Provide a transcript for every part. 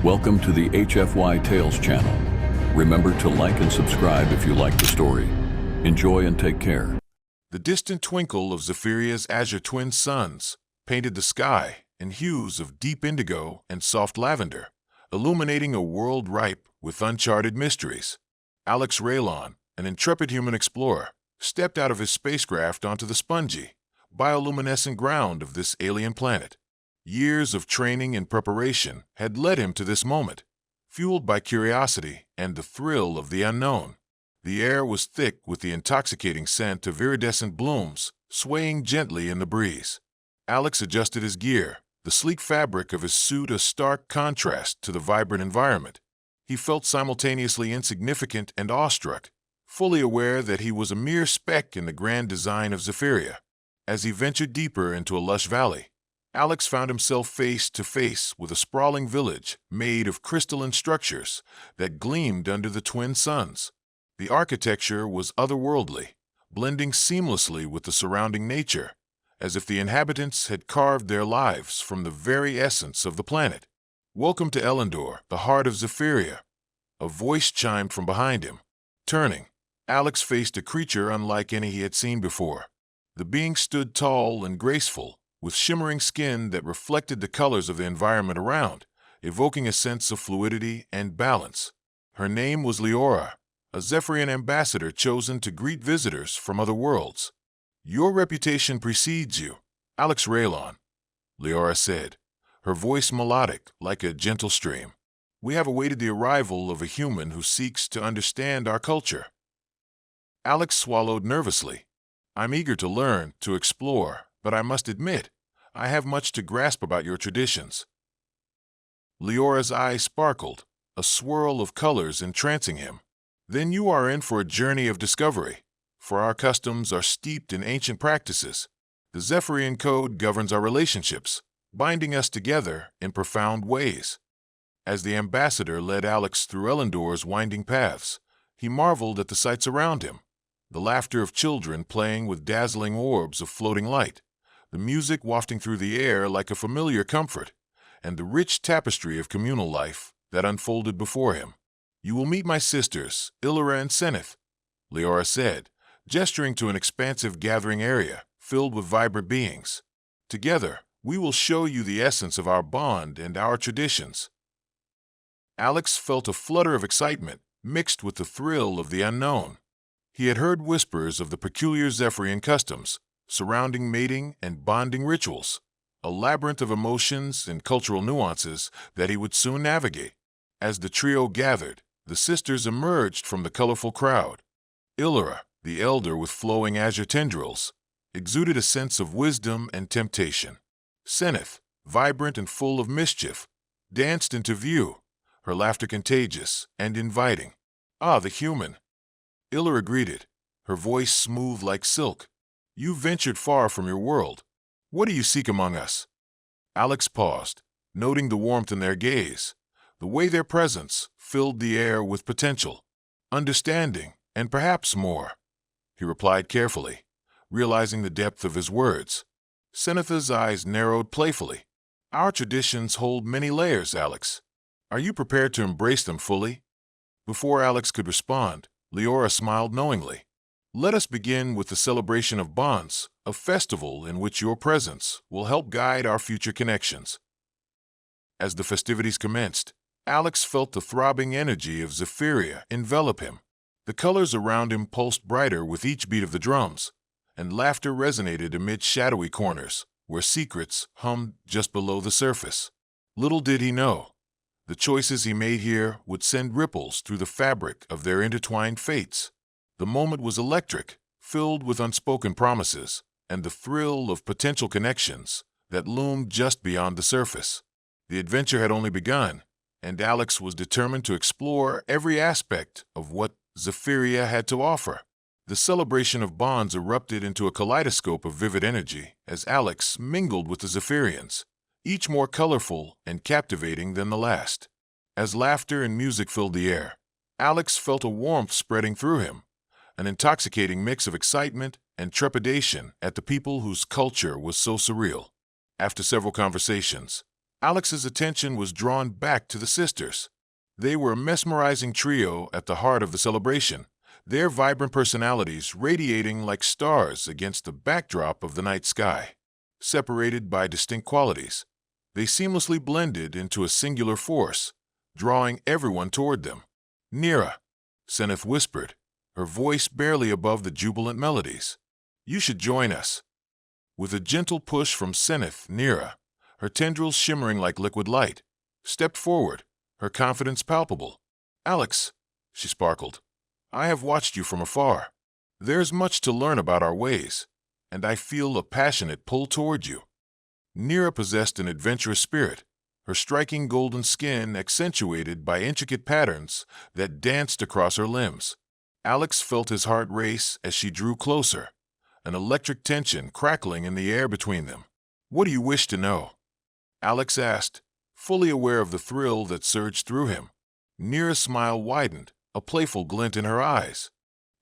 Welcome to the HFY Tales channel. Remember to like and subscribe if you like the story. Enjoy and take care. The distant twinkle of Zephyria's azure twin suns painted the sky in hues of deep indigo and soft lavender, illuminating a world ripe with uncharted mysteries. Alex Raylon, an intrepid human explorer, stepped out of his spacecraft onto the spongy, bioluminescent ground of this alien planet. Years of training and preparation had led him to this moment, fueled by curiosity and the thrill of the unknown. The air was thick with the intoxicating scent of iridescent blooms swaying gently in the breeze. Alex adjusted his gear, the sleek fabric of his suit a stark contrast to the vibrant environment. He felt simultaneously insignificant and awestruck, fully aware that he was a mere speck in the grand design of Zephyria. As he ventured deeper into a lush valley, Alex found himself face to face with a sprawling village made of crystalline structures that gleamed under the twin suns. The architecture was otherworldly, blending seamlessly with the surrounding nature, as if the inhabitants had carved their lives from the very essence of the planet. "Welcome to Elendor, the heart of Zephyria," a voice chimed from behind him. Turning, Alex faced a creature unlike any he had seen before. The being stood tall and graceful, with shimmering skin that reflected the colors of the environment around, evoking a sense of fluidity and balance. Her name was Leora, a Zephyrian ambassador chosen to greet visitors from other worlds. "Your reputation precedes you, Alex Raylon," Leora said, her voice melodic like a gentle stream. "We have awaited the arrival of a human who seeks to understand our culture." Alex swallowed nervously. "I'm eager to learn, to explore, but I must admit, I have much to grasp about your traditions." Leora's eyes sparkled, a swirl of colors entrancing him. "Then you are in for a journey of discovery, for our customs are steeped in ancient practices. The Zephyrian code governs our relationships, binding us together in profound ways." As the ambassador led Alex through Elendor's winding paths, he marveled at the sights around him. The laughter of children playing with dazzling orbs of floating light, the music wafting through the air like a familiar comfort, and the rich tapestry of communal life that unfolded before him. "You will meet my sisters, Illyra and Seneth," Leora said, gesturing to an expansive gathering area filled with vibrant beings. "Together, we will show you the essence of our bond and our traditions." Alex felt a flutter of excitement mixed with the thrill of the unknown. He had heard whispers of the peculiar Zephyrian customs surrounding mating and bonding rituals, a labyrinth of emotions and cultural nuances that he would soon navigate. As the trio gathered, the sisters emerged from the colorful crowd. Illyra, the elder with flowing azure tendrils, exuded a sense of wisdom and temptation. Seneth, vibrant and full of mischief, danced into view, her laughter contagious and inviting. "Ah, the human," Illyra greeted, her voice smooth like silk. "You ventured far from your world. What do you seek among us?" Alex paused, noting the warmth in their gaze, the way their presence filled the air with potential, understanding, and perhaps more. He replied carefully, realizing the depth of his words. Seneth's eyes narrowed playfully. "Our traditions hold many layers, Alex. Are you prepared to embrace them fully?" Before Alex could respond, Leora smiled knowingly. "Let us begin with the celebration of bonds, a festival in which your presence will help guide our future connections." As the festivities commenced, Alex felt the throbbing energy of Zephyria envelop him. The colors around him pulsed brighter with each beat of the drums, and laughter resonated amid shadowy corners where secrets hummed just below the surface. Little did he know, the choices he made here would send ripples through the fabric of their intertwined fates. The moment was electric, filled with unspoken promises and the thrill of potential connections that loomed just beyond the surface. The adventure had only begun, and Alex was determined to explore every aspect of what Zephyria had to offer. The celebration of bonds erupted into a kaleidoscope of vivid energy as Alex mingled with the Zephyrians, each more colorful and captivating than the last. As laughter and music filled the air, Alex felt a warmth spreading through him, an intoxicating mix of excitement and trepidation at the people whose culture was so surreal. After several conversations, Alex's attention was drawn back to the sisters. They were a mesmerizing trio at the heart of the celebration, their vibrant personalities radiating like stars against the backdrop of the night sky. Separated by distinct qualities, they seamlessly blended into a singular force, drawing everyone toward them. "Nira," Seneth whispered, her voice barely above the jubilant melodies. "You should join us." With a gentle push from Seneth, Nira, her tendrils shimmering like liquid light, stepped forward, her confidence palpable. "Alex," she sparkled, "I have watched you from afar. There's much to learn about our ways, and I feel a passionate pull toward you." Nira possessed an adventurous spirit, her striking golden skin accentuated by intricate patterns that danced across her limbs. Alex felt his heart race as she drew closer, an electric tension crackling in the air between them. "What do you wish to know?" Alex asked, fully aware of the thrill that surged through him. Nira's smile widened, a playful glint in her eyes.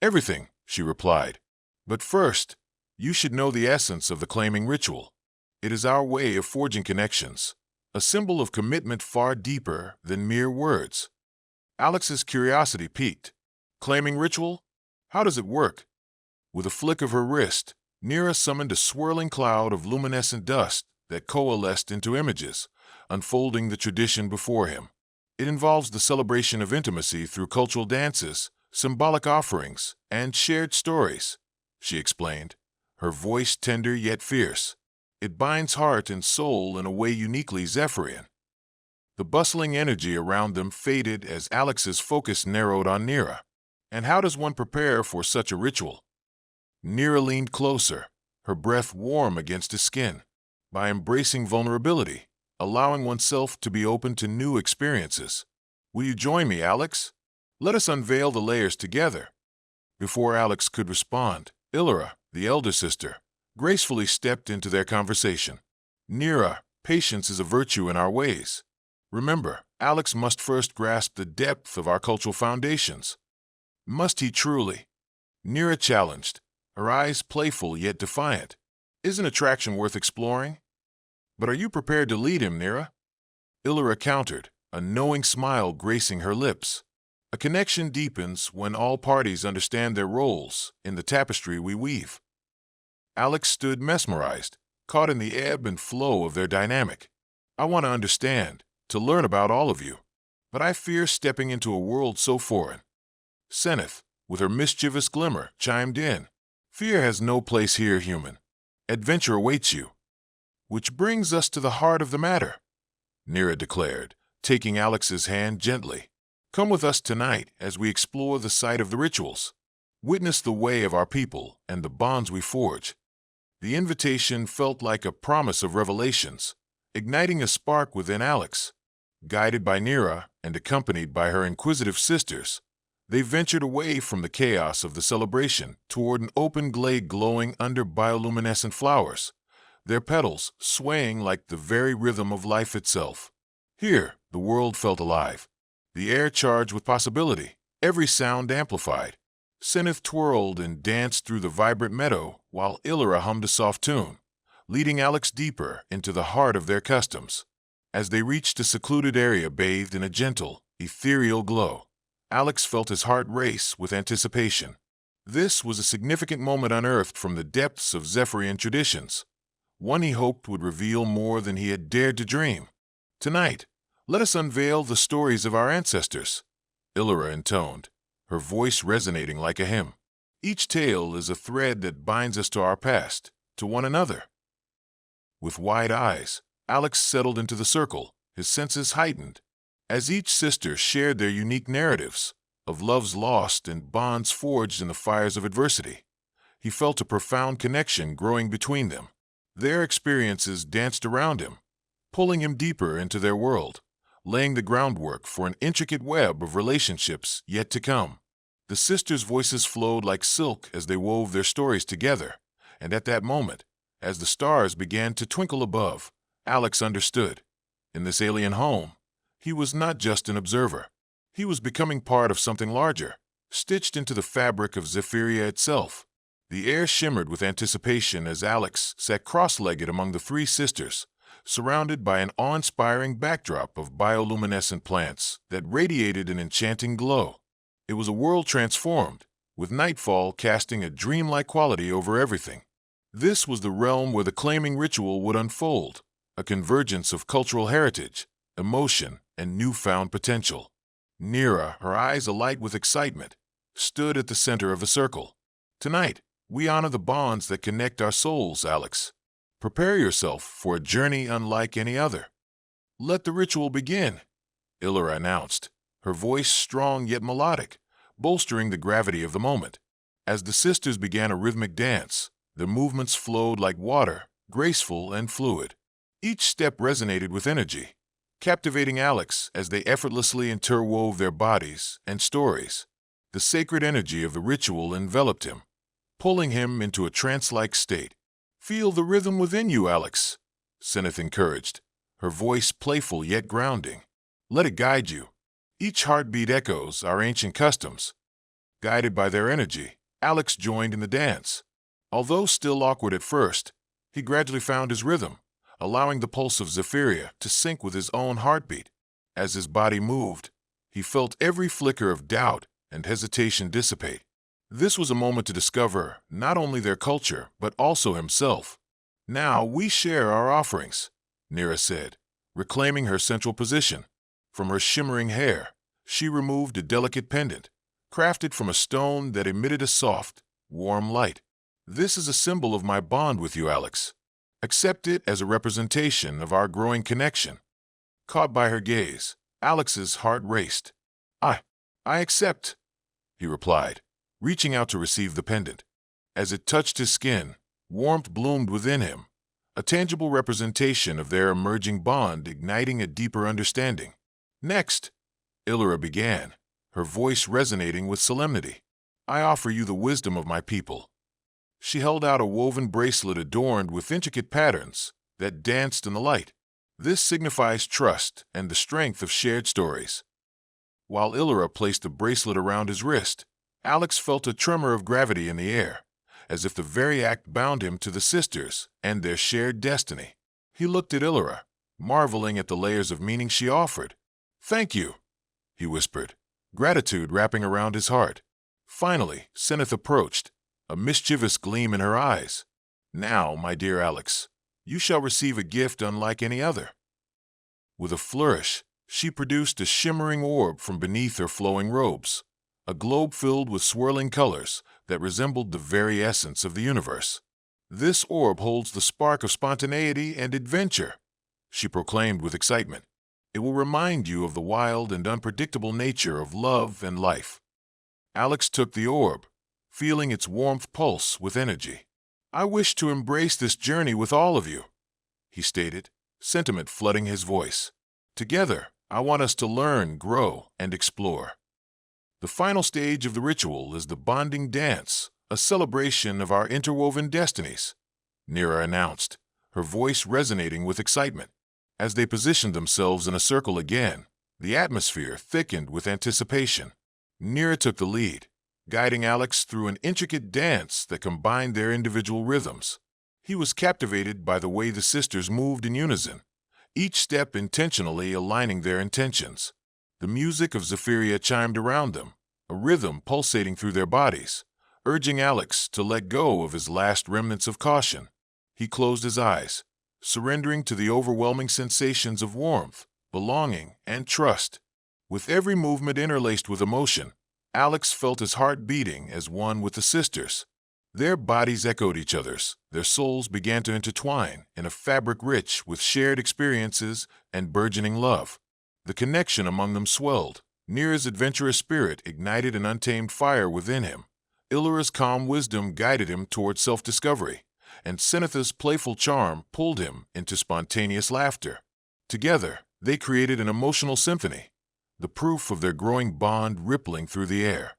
"Everything," she replied. "But first, you should know the essence of the claiming ritual. It is our way of forging connections, a symbol of commitment far deeper than mere words." Alex's curiosity piqued. "Claiming ritual? How does it work?" With a flick of her wrist, Nira summoned a swirling cloud of luminescent dust that coalesced into images, unfolding the tradition before him. "It involves the celebration of intimacy through cultural dances, symbolic offerings, and shared stories," she explained, her voice tender yet fierce. "It binds heart and soul in a way uniquely Zephyrian." The bustling energy around them faded as Alex's focus narrowed on Nira. "And how does one prepare for such a ritual?" Nira leaned closer, her breath warm against his skin. "By embracing vulnerability, allowing oneself to be open to new experiences. Will you join me, Alex? Let us unveil the layers together." Before Alex could respond, Illyra, the elder sister, gracefully stepped into their conversation. "Nira, patience is a virtue in our ways. Remember, Alex must first grasp the depth of our cultural foundations." "Must he truly?" Nira challenged, her eyes playful yet defiant. "Isn't attraction worth exploring?" "But are you prepared to lead him, Nira?" Illyra countered, a knowing smile gracing her lips. "A connection deepens when all parties understand their roles in the tapestry we weave." Alex stood mesmerized, caught in the ebb and flow of their dynamic. "I want to understand, to learn about all of you, but I fear stepping into a world so foreign." Seneth, with her mischievous glimmer, chimed in. "Fear has no place here, human. Adventure awaits you." "Which brings us to the heart of the matter," Nira declared, taking Alex's hand gently. "Come with us tonight as we explore the site of the rituals. Witness the way of our people and the bonds we forge." The invitation felt like a promise of revelations, igniting a spark within Alex. Guided by Nira and accompanied by her inquisitive sisters, they ventured away from the chaos of the celebration toward an open glade glowing under bioluminescent flowers, their petals swaying like the very rhythm of life itself. Here, the world felt alive, the air charged with possibility, every sound amplified. Seneth twirled and danced through the vibrant meadow while Illyra hummed a soft tune, leading Alex deeper into the heart of their customs. As they reached a secluded area bathed in a gentle, ethereal glow, Alex felt his heart race with anticipation. This was a significant moment unearthed from the depths of Zephyrian traditions, one he hoped would reveal more than he had dared to dream. "Tonight, let us unveil the stories of our ancestors," Illyra intoned, her voice resonating like a hymn. "Each tale is a thread that binds us to our past, to one another." With wide eyes, Alex settled into the circle, his senses heightened. As each sister shared their unique narratives of loves lost and bonds forged in the fires of adversity, he felt a profound connection growing between them. Their experiences danced around him, pulling him deeper into their world, laying the groundwork for an intricate web of relationships yet to come. The sisters' voices flowed like silk as they wove their stories together, and at that moment, as the stars began to twinkle above, Alex understood. In this alien home, he was not just an observer. He was becoming part of something larger, stitched into the fabric of Zephyria itself. The air shimmered with anticipation as Alex sat cross-legged among the three sisters, surrounded by an awe-inspiring backdrop of bioluminescent plants that radiated an enchanting glow. It was a world transformed, with nightfall casting a dreamlike quality over everything. This was the realm where the claiming ritual would unfold, a convergence of cultural heritage, emotion, and newfound potential. Nira, her eyes alight with excitement, stood at the center of the circle. Tonight, we honor the bonds that connect our souls, Alex. Prepare yourself for a journey unlike any other. Let the ritual begin, Illyra announced, her voice strong yet melodic, bolstering the gravity of the moment. As the sisters began a rhythmic dance, their movements flowed like water, graceful and fluid. Each step resonated with energy, captivating Alex as they effortlessly interwove their bodies and stories. The sacred energy of the ritual enveloped him, pulling him into a trance-like state. Feel the rhythm within you, Alex, Seneth encouraged, her voice playful yet grounding. Let it guide you. Each heartbeat echoes our ancient customs. Guided by their energy, Alex joined in the dance. Although still awkward at first, he gradually found his rhythm, allowing the pulse of Zephyria to sync with his own heartbeat. As his body moved, he felt every flicker of doubt and hesitation dissipate. This was a moment to discover not only their culture, but also himself. Now we share our offerings, Nira said, reclaiming her central position. From her shimmering hair, she removed a delicate pendant, crafted from a stone that emitted a soft, warm light. This is a symbol of my bond with you, Alex. Accept it as a representation of our growing connection. Caught by her gaze, Alex's heart raced. I accept, he replied, reaching out to receive the pendant. As it touched his skin, warmth bloomed within him, a tangible representation of their emerging bond igniting a deeper understanding. Next, Illyra began, her voice resonating with solemnity. I offer you the wisdom of my people. She held out a woven bracelet adorned with intricate patterns that danced in the light. This signifies trust and the strength of shared stories. While Illyra placed the bracelet around his wrist, Alex felt a tremor of gravity in the air, as if the very act bound him to the sisters and their shared destiny. He looked at Illyra, marveling at the layers of meaning she offered. Thank you, he whispered, gratitude wrapping around his heart. Finally, Seneth approached, a mischievous gleam in her eyes. Now, my dear Alex, you shall receive a gift unlike any other. With a flourish, she produced a shimmering orb from beneath her flowing robes, a globe filled with swirling colors that resembled the very essence of the universe. This orb holds the spark of spontaneity and adventure, she proclaimed with excitement. It will remind you of the wild and unpredictable nature of love and life. Alex took the orb, feeling its warmth pulse with energy. I wish to embrace this journey with all of you, he stated, sentiment flooding his voice. Together, I want us to learn, grow, and explore. The final stage of the ritual is the bonding dance, a celebration of our interwoven destinies, Nira announced, her voice resonating with excitement. As they positioned themselves in a circle again, the atmosphere thickened with anticipation. Nira took the lead, guiding Alex through an intricate dance that combined their individual rhythms. He was captivated by the way the sisters moved in unison, each step intentionally aligning their intentions. The music of Zephyria chimed around them, a rhythm pulsating through their bodies, urging Alex to let go of his last remnants of caution. He closed his eyes, surrendering to the overwhelming sensations of warmth, belonging, and trust. With every movement interlaced with emotion, Alex felt his heart beating as one with the sisters. Their bodies echoed each other's, their souls began to intertwine in a fabric rich with shared experiences and burgeoning love. The connection among them swelled. Nira's adventurous spirit ignited an untamed fire within him. Illyra's calm wisdom guided him toward self-discovery, and Seneth's playful charm pulled him into spontaneous laughter. Together, they created an emotional symphony, the proof of their growing bond rippling through the air.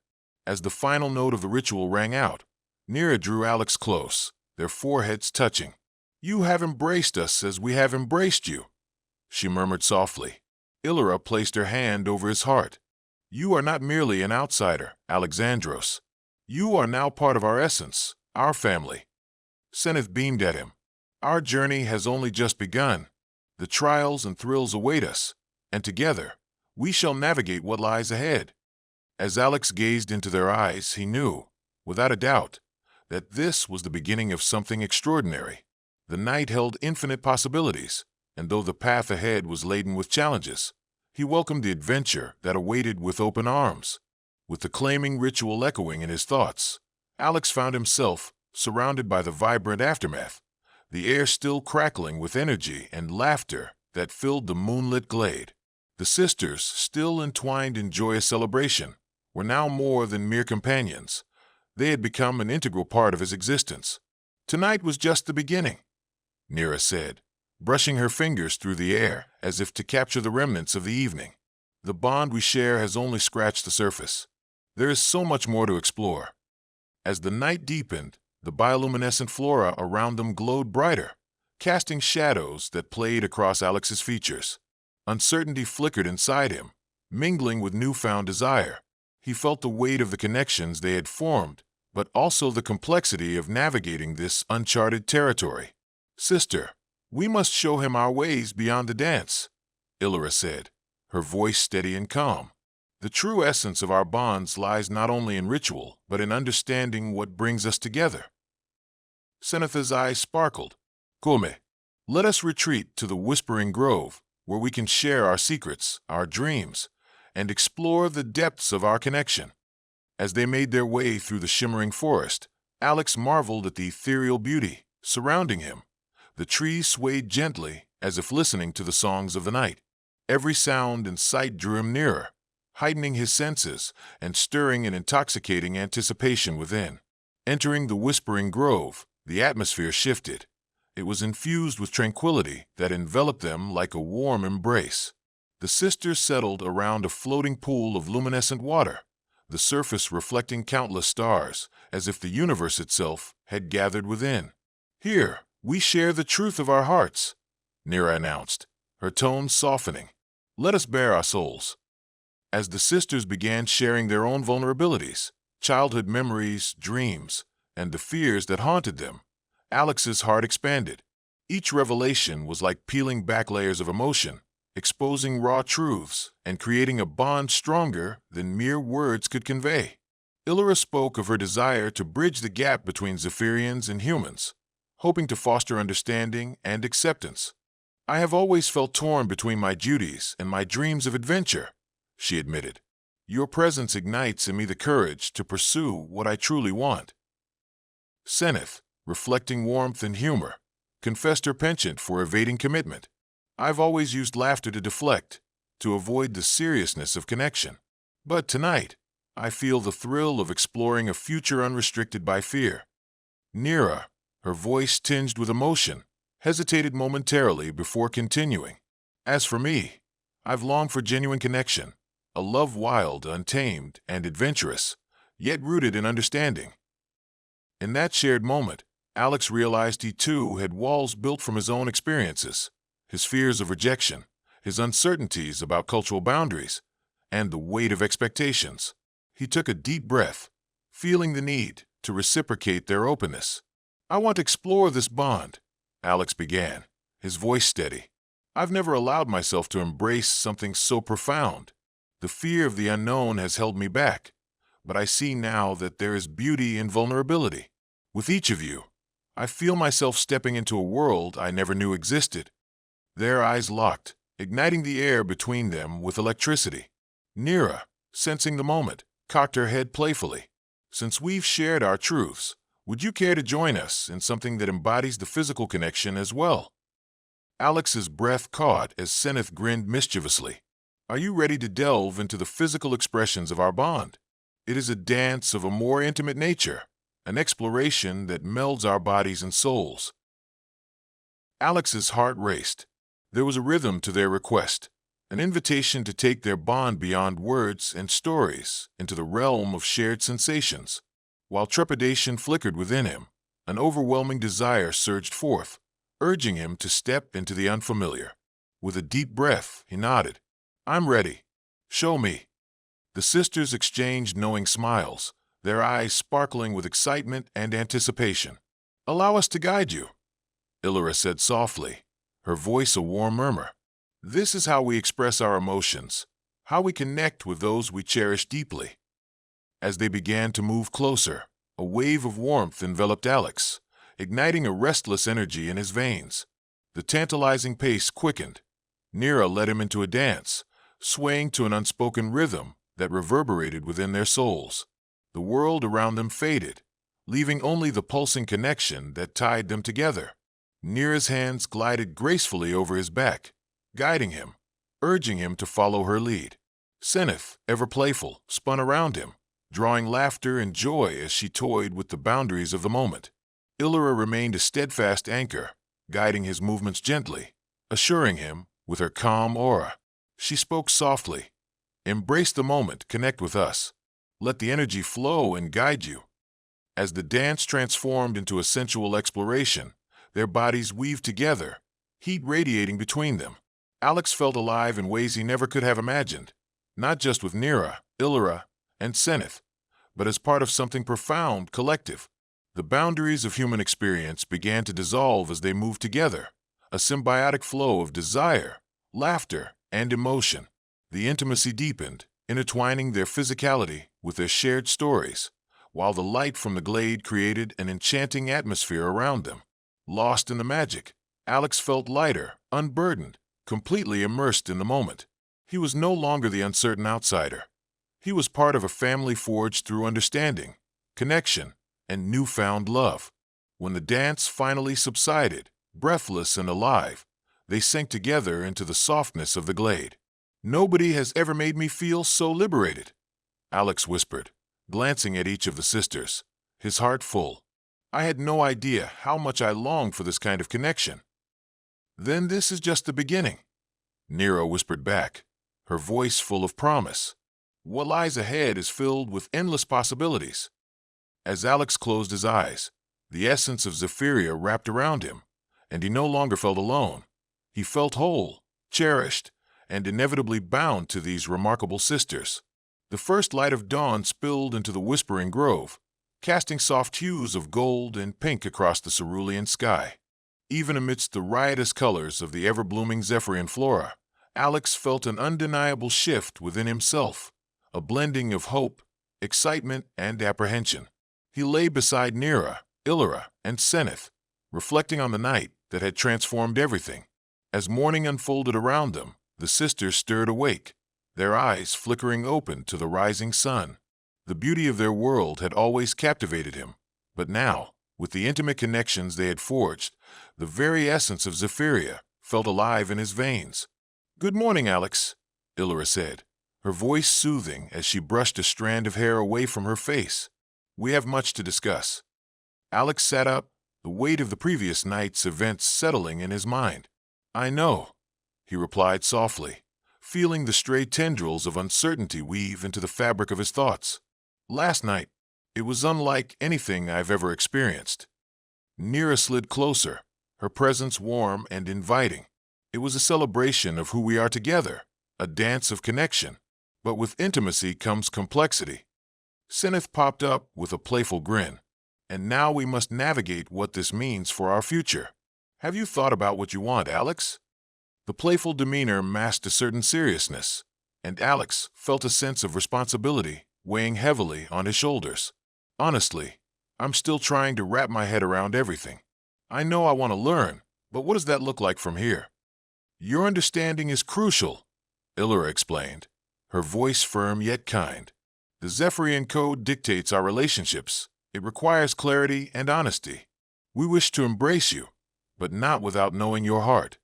As the final note of the ritual rang out, Nira drew Alex close, their foreheads touching. You have embraced us as we have embraced you, she murmured softly. Illyra placed her hand over his heart. You are not merely an outsider, Alexandros. You are now part of our essence, our family. Seneth beamed at him. Our journey has only just begun, The trials and thrills await us, and together, we shall navigate what lies ahead. As Alex gazed into their eyes, he knew, without a doubt, that this was the beginning of something extraordinary. The night held infinite possibilities, and though the path ahead was laden with challenges, he welcomed the adventure that awaited with open arms. With the claiming ritual echoing in his thoughts, Alex found himself surrounded by the vibrant aftermath, the air still crackling with energy and laughter that filled the moonlit glade. The sisters, still entwined in joyous celebration, were now more than mere companions. They had become an integral part of his existence. Tonight was just the beginning, Nira said, brushing her fingers through the air as if to capture the remnants of the evening. The bond we share has only scratched the surface. There is so much more to explore. As the night deepened, the bioluminescent flora around them glowed brighter, casting shadows that played across Alex's features. Uncertainty flickered inside him, mingling with newfound desire. He felt the weight of the connections they had formed, but also the complexity of navigating this uncharted territory. "Sister, we must show him our ways beyond the dance," Illyra said, her voice steady and calm. "The true essence of our bonds lies not only in ritual, but in understanding what brings us together." Seneth's eyes sparkled. "Come, let us retreat to the Whispering Grove, where we can share our secrets, our dreams, and explore the depths of our connection." As they made their way through the shimmering forest, Alex marveled at the ethereal beauty surrounding him. The trees swayed gently, as if listening to the songs of the night. Every sound and sight drew him nearer, heightening his senses and stirring an intoxicating anticipation within. Entering the Whispering Grove, the atmosphere shifted. It was infused with tranquility that enveloped them like a warm embrace. The sisters settled around a floating pool of luminescent water, the surface reflecting countless stars, as if the universe itself had gathered within. "Here, we share the truth of our hearts," Nira announced, her tone softening. "Let us bare our souls." As the sisters began sharing their own vulnerabilities, childhood memories, dreams, and the fears that haunted them, Alex's heart expanded. Each revelation was like peeling back layers of emotion, exposing raw truths and creating a bond stronger than mere words could convey. Illyra spoke of her desire to bridge the gap between Zephyrians and humans, hoping to foster understanding and acceptance. "I have always felt torn between my duties and my dreams of adventure," she admitted. "Your presence ignites in me the courage to pursue what I truly want." Seneth, reflecting warmth and humor, confessed her penchant for evading commitment. "I've always used laughter to deflect, to avoid the seriousness of connection. But tonight, I feel the thrill of exploring a future unrestricted by fear." Nira, her voice tinged with emotion, hesitated momentarily before continuing. "As for me, I've longed for genuine connection, a love wild, untamed, and adventurous, yet rooted in understanding." In that shared moment, Alex realized he too had walls built from his own experiences, his fears of rejection, his uncertainties about cultural boundaries, and the weight of expectations. He took a deep breath, feeling the need to reciprocate their openness. "I want to explore this bond," Alex began, his voice steady. "I've never allowed myself to embrace something so profound. The fear of the unknown has held me back, but I see now that there is beauty in vulnerability. With each of you, I feel myself stepping into a world I never knew existed." Their eyes locked, igniting the air between them with electricity. Nira, sensing the moment, cocked her head playfully. "Since we've shared our truths, would you care to join us in something that embodies the physical connection as well?" Alex's breath caught as Seneth grinned mischievously. "Are you ready to delve into the physical expressions of our bond? It is a dance of a more intimate nature, an exploration that melds our bodies and souls." Alex's heart raced. There was a rhythm to their request, an invitation to take their bond beyond words and stories into the realm of shared sensations. While trepidation flickered within him, an overwhelming desire surged forth, urging him to step into the unfamiliar. With a deep breath, he nodded. "I'm ready. Show me." The sisters exchanged knowing smiles, their eyes sparkling with excitement and anticipation. "Allow us to guide you," Illyra said softly, her voice a warm murmur. This is how we express our emotions, how we connect with those we cherish deeply. As they began to move closer, a wave of warmth enveloped Alex, igniting a restless energy in his veins. The tantalizing pace quickened. Nira led him into a dance, swaying to an unspoken rhythm that reverberated within their souls. The world around them faded, leaving only the pulsing connection that tied them together. Nira's hands glided gracefully over his back, guiding him, urging him to follow her lead. Seneth, ever playful, spun around him, drawing laughter and joy as she toyed with the boundaries of the moment. Illyra remained a steadfast anchor, guiding his movements gently, assuring him with her calm aura. She spoke softly. Embrace the moment, connect with us. Let the energy flow and guide you. As the dance transformed into a sensual exploration, their bodies weaved together, heat radiating between them. Alex felt alive in ways he never could have imagined, not just with Nira, Illyra, and Seneth, but as part of something profound, collective. The boundaries of human experience began to dissolve as they moved together, a symbiotic flow of desire, laughter, and emotion. The intimacy deepened, intertwining their physicality with their shared stories, while the light from the glade created an enchanting atmosphere around them. Lost in the magic, Alex felt lighter, unburdened, completely immersed in the moment. He was no longer the uncertain outsider. He was part of a family forged through understanding, connection, and newfound love. When the dance finally subsided, breathless and alive, they sank together into the softness of the glade. "Nobody has ever made me feel so liberated," Alex whispered, glancing at each of the sisters, his heart full. "I had no idea how much I longed for this kind of connection." "Then this is just the beginning," Nira whispered back, her voice full of promise. "What lies ahead is filled with endless possibilities." As Alex closed his eyes, the essence of Zephyria wrapped around him, and he no longer felt alone. He felt whole, cherished, and inevitably bound to these remarkable sisters. The first light of dawn spilled into the whispering grove, casting soft hues of gold and pink across the cerulean sky. Even amidst the riotous colors of the ever-blooming Zephyrian flora, Alex felt an undeniable shift within himself, a blending of hope, excitement, and apprehension. He lay beside Nira, Illyra, and Seneth, reflecting on the night that had transformed everything. As morning unfolded around them, the sisters stirred awake, their eyes flickering open to the rising sun. The beauty of their world had always captivated him, but now, with the intimate connections they had forged, the very essence of Zephyria felt alive in his veins. "Good morning, Alex," Illyra said, her voice soothing as she brushed a strand of hair away from her face. "We have much to discuss." Alex sat up, the weight of the previous night's events settling in his mind. "I know," he replied softly, feeling the stray tendrils of uncertainty weave into the fabric of his thoughts. "Last night, it was unlike anything I've ever experienced." Nira slid closer, her presence warm and inviting. "It was a celebration of who we are together, a dance of connection. But with intimacy comes complexity." Seneth popped up with a playful grin. "And now we must navigate what this means for our future. Have you thought about what you want, Alex?" The playful demeanor masked a certain seriousness, and Alex felt a sense of responsibility weighing heavily on his shoulders. "Honestly, I'm still trying to wrap my head around everything. I know I want to learn, but what does that look like from here?" "Your understanding is crucial," Illyra explained, her voice firm yet kind. "The Zephyrian Code dictates our relationships. It requires clarity and honesty. We wish to embrace you, but not without knowing your heart."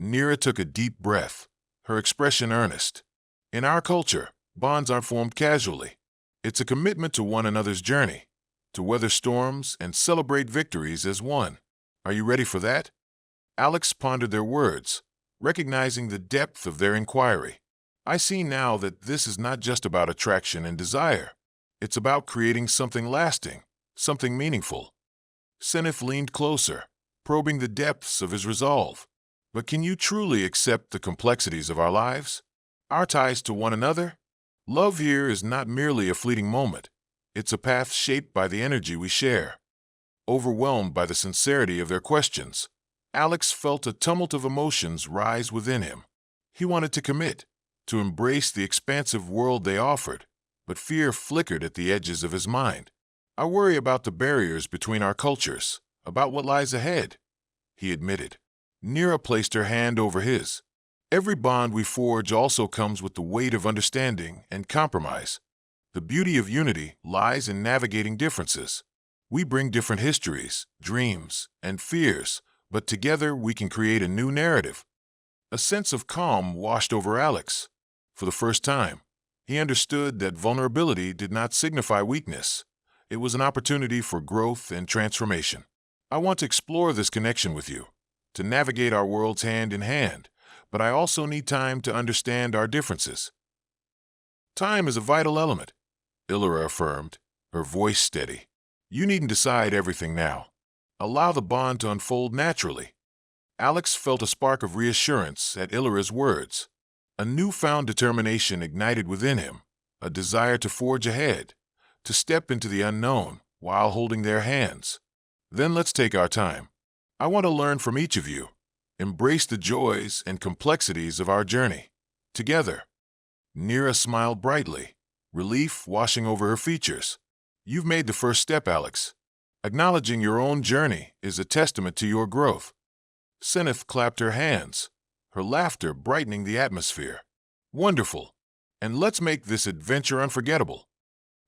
Nira took a deep breath, her expression earnest. "In our culture, bonds aren't formed casually. It's a commitment to one another's journey, to weather storms and celebrate victories as one. Are you ready for that?" Alex pondered their words, recognizing the depth of their inquiry. "I see now that this is not just about attraction and desire. It's about creating something lasting, something meaningful." Seneth leaned closer, probing the depths of his resolve. "But can you truly accept the complexities of our lives? Our ties to one another? Love here is not merely a fleeting moment. It's a path shaped by the energy we share." Overwhelmed by the sincerity of their questions, Alex felt a tumult of emotions rise within him. He wanted to commit, to embrace the expansive world they offered, but fear flickered at the edges of his mind. "I worry about the barriers between our cultures, about what lies ahead," he admitted. Nira placed her hand over his. "Every bond we forge also comes with the weight of understanding and compromise. The beauty of unity lies in navigating differences. We bring different histories, dreams, and fears, but together we can create a new narrative." A sense of calm washed over Alex. For the first time, he understood that vulnerability did not signify weakness. It was an opportunity for growth and transformation. "I want to explore this connection with you, to navigate our worlds hand in hand, but I also need time to understand our differences." "Time is a vital element," Illyra affirmed, her voice steady. "You needn't decide everything now. Allow the bond to unfold naturally." Alex felt a spark of reassurance at Illyra's words. A newfound determination ignited within him, a desire to forge ahead, to step into the unknown while holding their hands. "Then let's take our time. I want to learn from each of you, embrace the joys and complexities of our journey, together." Nira smiled brightly, relief washing over her features. "You've made the first step, Alex. Acknowledging your own journey is a testament to your growth." Seneth clapped her hands, her laughter brightening the atmosphere. "Wonderful! And let's make this adventure unforgettable."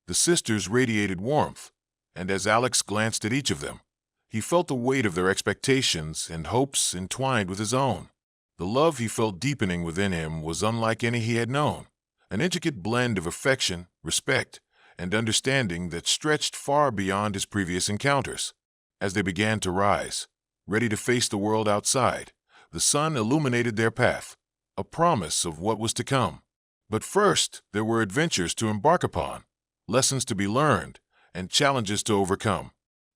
The sisters radiated warmth, and as Alex glanced at each of them, he felt the weight of their expectations and hopes entwined with his own. The love he felt deepening within him was unlike any he had known, an intricate blend of affection, respect, and understanding that stretched far beyond his previous encounters. As they began to rise, ready to face the world outside, the sun illuminated their path, a promise of what was to come. But first, there were adventures to embark upon, lessons to be learned, and challenges to overcome.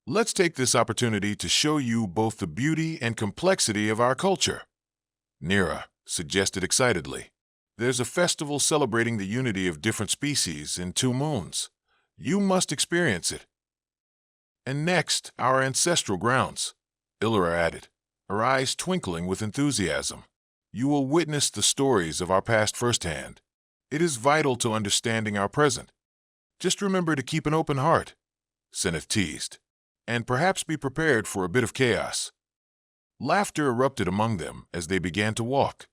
"Let's take this opportunity to show you both the beauty and complexity of our culture," Nira suggested excitedly. "There's a festival celebrating the unity of different species in 2 moons. You must experience it." "And next, our ancestral grounds," Illyra added, her eyes twinkling with enthusiasm. "You will witness the stories of our past firsthand. It is vital to understanding our present. Just remember to keep an open heart," Seneth teased, "and perhaps be prepared for a bit of chaos." Laughter erupted among them as they began to walk,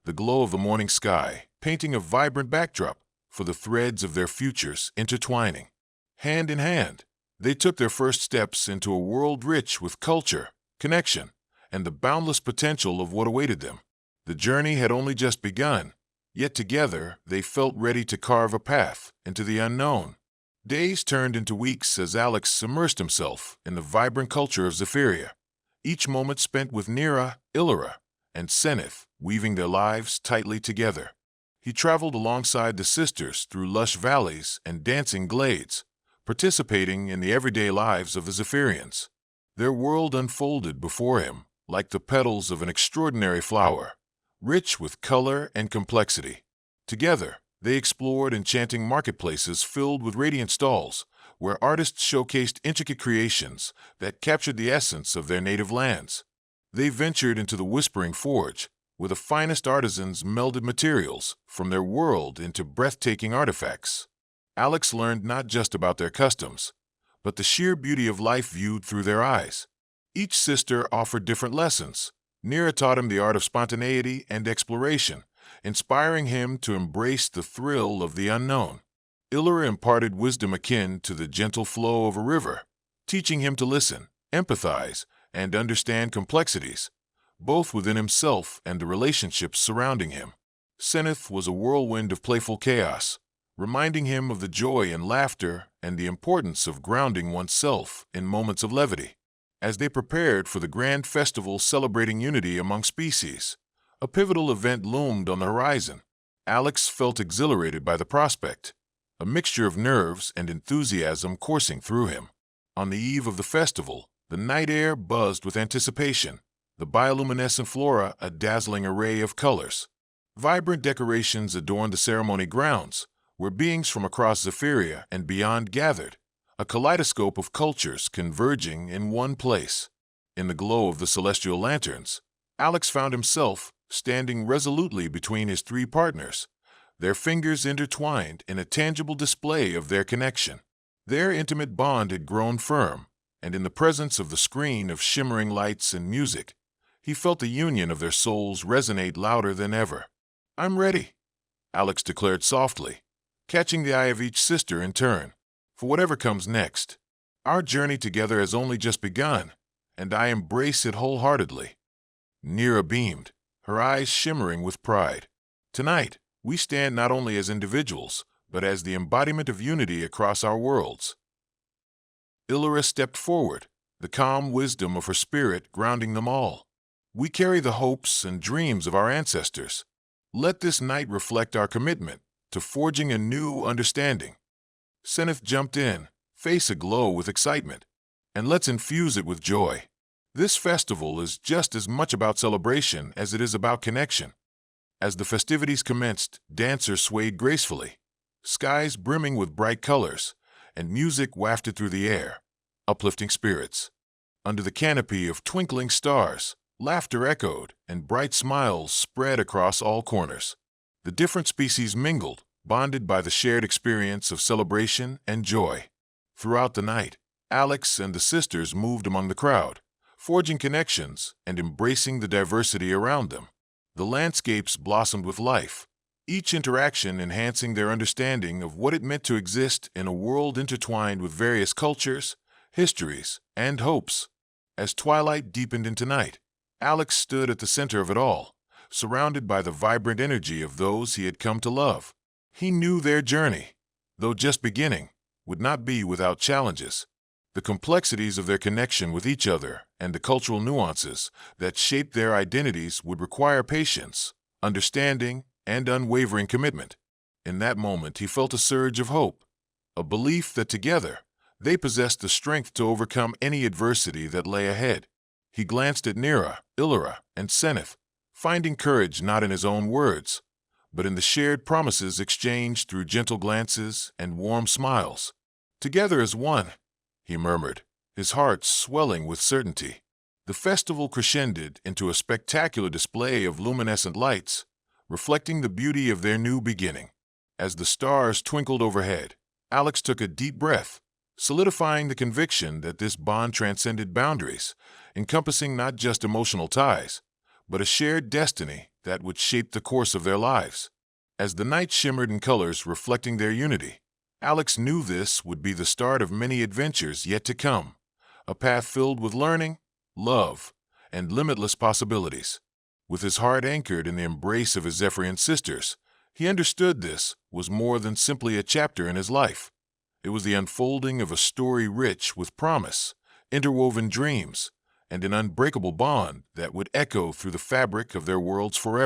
the glow of the morning sky painting a vibrant backdrop for the threads of their futures intertwining. Hand in hand, they took their first steps into a world rich with culture, connection, and the boundless potential of what awaited them. The journey had only just begun, yet together they felt ready to carve a path into the unknown. Days turned into weeks as Alex immersed himself in the vibrant culture of Zephyria, each moment spent with Nira, Illyra, and Seneth weaving their lives tightly together. He traveled alongside the sisters through lush valleys and dancing glades, participating in the everyday lives of the Zephyrians. Their world unfolded before him like the petals of an extraordinary flower, rich with color and complexity. Together, they explored enchanting marketplaces filled with radiant stalls, where artists showcased intricate creations that captured the essence of their native lands. They ventured into the Whispering Forge, where the finest artisans melded materials from their world into breathtaking artifacts. Alex learned not just about their customs, but the sheer beauty of life viewed through their eyes. Each sister offered different lessons. Nira taught him the art of spontaneity and exploration, inspiring him to embrace the thrill of the unknown. Illyra imparted wisdom akin to the gentle flow of a river, teaching him to listen, empathize, and understand complexities, both within himself and the relationships surrounding him. Seneth was a whirlwind of playful chaos, reminding him of the joy and laughter and the importance of grounding oneself in moments of levity. As they prepared for the grand festival celebrating unity among species, a pivotal event loomed on the horizon. Alex felt exhilarated by the prospect, a mixture of nerves and enthusiasm coursing through him. On the eve of the festival, the night air buzzed with anticipation, the bioluminescent flora a dazzling array of colors. Vibrant decorations adorned the ceremony grounds, where beings from across Zephyria and beyond gathered, a kaleidoscope of cultures converging in one place. In the glow of the celestial lanterns, Alex found himself standing resolutely between his three partners, their fingers intertwined in a tangible display of their connection. Their intimate bond had grown firm, and in the presence of the screen of shimmering lights and music, he felt the union of their souls resonate louder than ever. "I'm ready," Alex declared softly, catching the eye of each sister in turn, "for whatever comes next. Our journey together has only just begun, and I embrace it wholeheartedly." Nira beamed, her eyes shimmering with pride. "Tonight, we stand not only as individuals, but as the embodiment of unity across our worlds." Illyra stepped forward, the calm wisdom of her spirit grounding them all. "We carry the hopes and dreams of our ancestors. Let this night reflect our commitment to forging a new understanding." Seneth jumped in, face aglow with excitement. "And let's infuse it with joy. This festival is just as much about celebration as it is about connection." As the festivities commenced, dancers swayed gracefully, skies brimming with bright colors, and music wafted through the air, uplifting spirits. Under the canopy of twinkling stars, laughter echoed and bright smiles spread across all corners. The different species mingled, bonded by the shared experience of celebration and joy. Throughout the night, Alex and the sisters moved among the crowd, forging connections and embracing the diversity around them. The landscapes blossomed with life, each interaction enhancing their understanding of what it meant to exist in a world intertwined with various cultures, histories, and hopes. As twilight deepened into night, Alex stood at the center of it all, surrounded by the vibrant energy of those he had come to love. He knew their journey, though just beginning, would not be without challenges. The complexities of their connection with each other and the cultural nuances that shaped their identities would require patience, understanding, and unwavering commitment. In that moment, he felt a surge of hope, a belief that together they possessed the strength to overcome any adversity that lay ahead. He glanced at Nira, Illyra, and Seneth, finding courage not in his own words, but in the shared promises exchanged through gentle glances and warm smiles. "Together as one," he murmured, his heart swelling with certainty. The festival crescended into a spectacular display of luminescent lights, reflecting the beauty of their new beginning. As the stars twinkled overhead, Alex took a deep breath, solidifying the conviction that this bond transcended boundaries, encompassing not just emotional ties, but a shared destiny that would shape the course of their lives. As the night shimmered in colors reflecting their unity, Alex knew this would be the start of many adventures yet to come, a path filled with learning, love, and limitless possibilities. With his heart anchored in the embrace of his Zephyrian sisters, he understood this was more than simply a chapter in his life. It was the unfolding of a story rich with promise, interwoven dreams, and an unbreakable bond that would echo through the fabric of their worlds forever.